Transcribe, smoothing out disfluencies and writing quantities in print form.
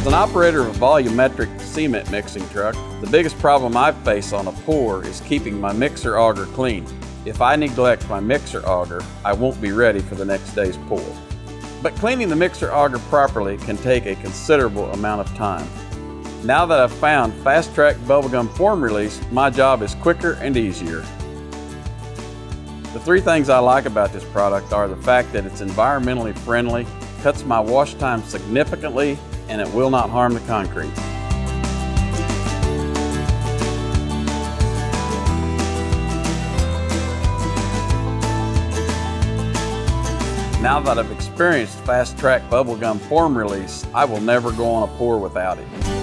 As an operator of a volumetric cement mixing truck, the biggest problem I face on a pour is keeping my mixer auger clean. If I neglect my mixer auger, I won't be ready for the next day's pour. But cleaning the mixer auger properly can take a considerable amount of time. Now that I've found FasTrac bubblegum form release, my job is quicker and easier. The three things I like about this product are the fact that it's environmentally friendly, cuts my wash time significantly, and it will not harm the concrete. Now that I've experienced FasTrac bubblegum form release, I will never go on a pour without it.